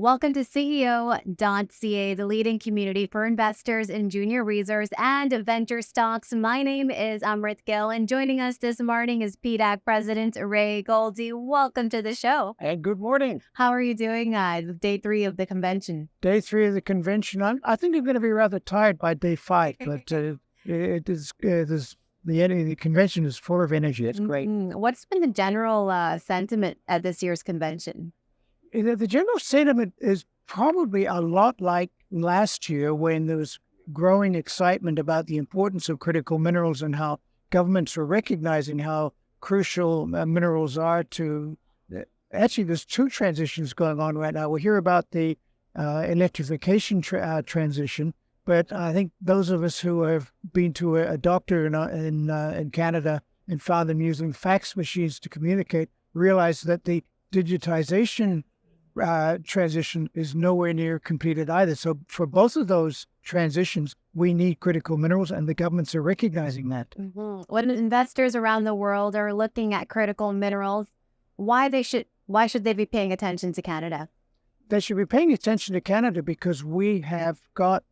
Welcome to CEO.CA, the leading community for investors in junior resource and venture stocks. My name is Amrit Gill, and joining us this morning is PDAC President Ray Goldie. Welcome to the show. And good morning. How are you doing day 3 of the convention? Day 3 of the convention. I think I'm going to be rather tired by day 5, but the convention is full of energy. It's great. What's been the general sentiment at this year's convention? The general sentiment is probably a lot like last year when there was growing excitement about the importance of critical minerals and how governments are recognizing how crucial minerals are to. Actually, there's 2 transitions going on right now. We'll hear about the electrification transition, but I think those of us who have been to a doctor in Canada and found them using fax machines to communicate realize that the digitization transition is nowhere near completed either. So for both of those transitions, we need critical minerals, and the governments are recognizing that. When investors around the world are looking at critical minerals, why should they be paying attention to Canada? They should be paying attention to Canada because we have got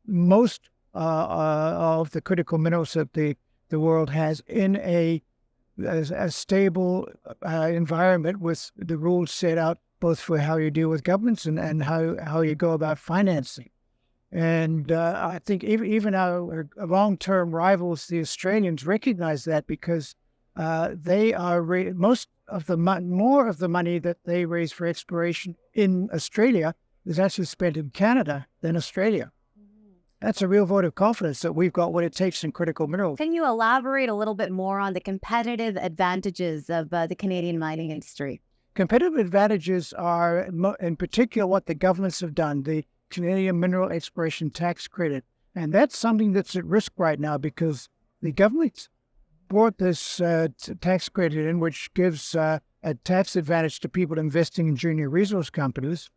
most of the critical minerals that the world has in a stable environment with the rules set out both for how you deal with governments and how you go about financing. And I think even our long-term rivals, the Australians, recognize that because they are more of the money that they raise for exploration in Australia is actually spent in Canada than Australia. That's a real vote of confidence that we've got what it takes in critical minerals. Can you elaborate a little bit more on the competitive advantages of the Canadian mining industry? Competitive advantages are, in particular, what the governments have done, the Canadian Mineral Exploration Tax Credit. And that's something that's at risk right now because the government brought this tax credit in, which gives a tax advantage to people investing in junior resource companies.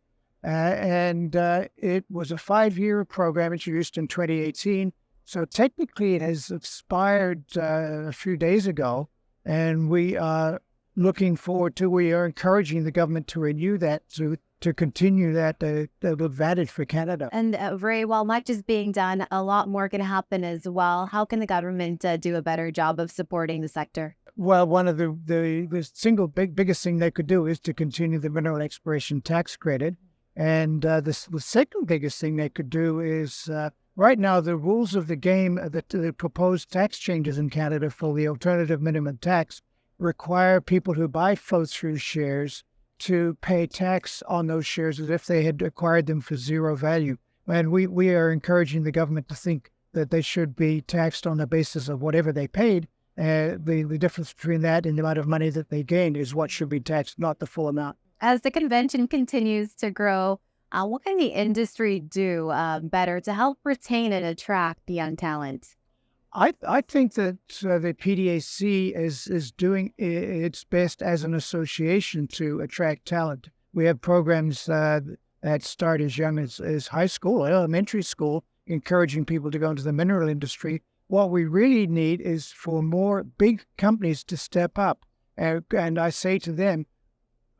And it was a 5-year program introduced in 2018. So technically it has expired a few days ago, and we are encouraging the government to renew that to continue that advantage for Canada. And Ray, while much is being done, a lot more can happen as well. How can the government do a better job of supporting the sector? Well, one of the single biggest thing they could do is to continue the mineral exploration tax credit. And the second biggest thing they could do is right now the rules of the game, the proposed tax changes in Canada for the alternative minimum tax require people who buy flow-through shares to pay tax on those shares as if they had acquired them for zero value. And we are encouraging the government to think that they should be taxed on the basis of whatever they paid. The difference between that and the amount of money that they gained is what should be taxed, not the full amount. As the convention continues to grow, what can the industry do better to help retain and attract young talent? I think that the PDAC is doing its best as an association to attract talent. We have programs that start as young as high school, elementary school, encouraging people to go into the mineral industry. What we really need is for more big companies to step up. And I say to them,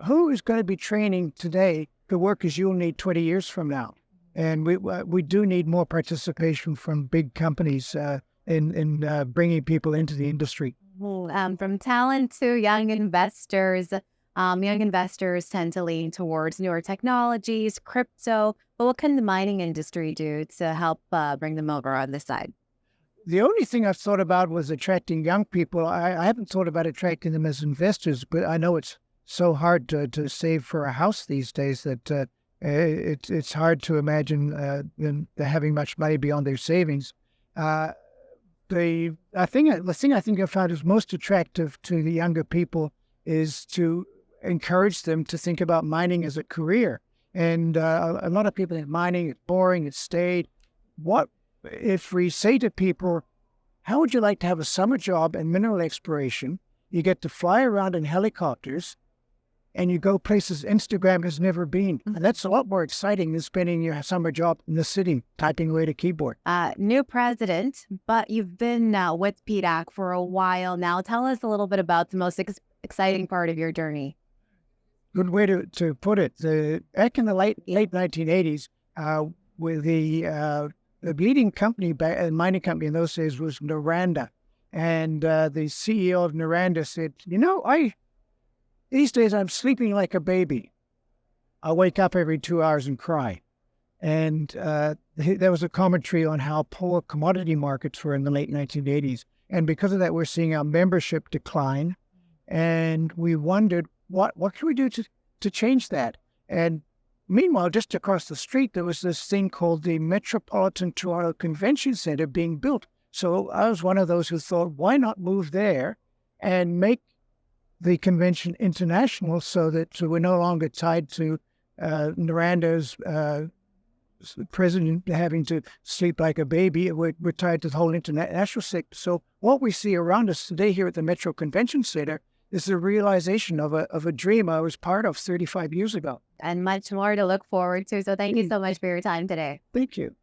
who is going to be training today the workers you'll need 20 years from now? And we do need more participation from big companies in bringing people into the industry. From talent to young investors tend to lean towards newer technologies, crypto. But what can the mining industry do to help bring them over on this side? The only thing I've thought about was attracting young people. I haven't thought about attracting them as investors, but I know it's so hard to save for a house these days that it's hard to imagine them having much money beyond their savings. The thing I think I found is most attractive to the younger people is to encourage them to think about mining as a career. And a lot of people think mining is boring, it's staid. What if we say to people, how would you like to have a summer job in mineral exploration? You get to fly around in helicopters and you go places Instagram has never been. And that's a lot more exciting than spending your summer job in the city, typing away at a keyboard. New president, but you've been with PDAC for a while now. Tell us a little bit about the most exciting part of your journey. good way to put it. Back in the late 1980s, with the leading company, mining company in those days was Noranda. And the CEO of Noranda said, these days I'm sleeping like a baby. I wake up every 2 hours and cry. And there was a commentary on how poor commodity markets were in the late 1980s. And because of that, we're seeing our membership decline. And we wondered, what can we do to change that? And meanwhile, just across the street, there was this thing called the Metropolitan Toronto Convention Centre being built. So I was one of those who thought, why not move there and make the convention international so that we're no longer tied to Noranda's president having to sleep like a baby. We're tied to the whole international sector. So what we see around us today here at the Metro Convention Center is the realization of a dream I was part of 35 years ago. And much more to look forward to. So thank you so much for your time today. Thank you.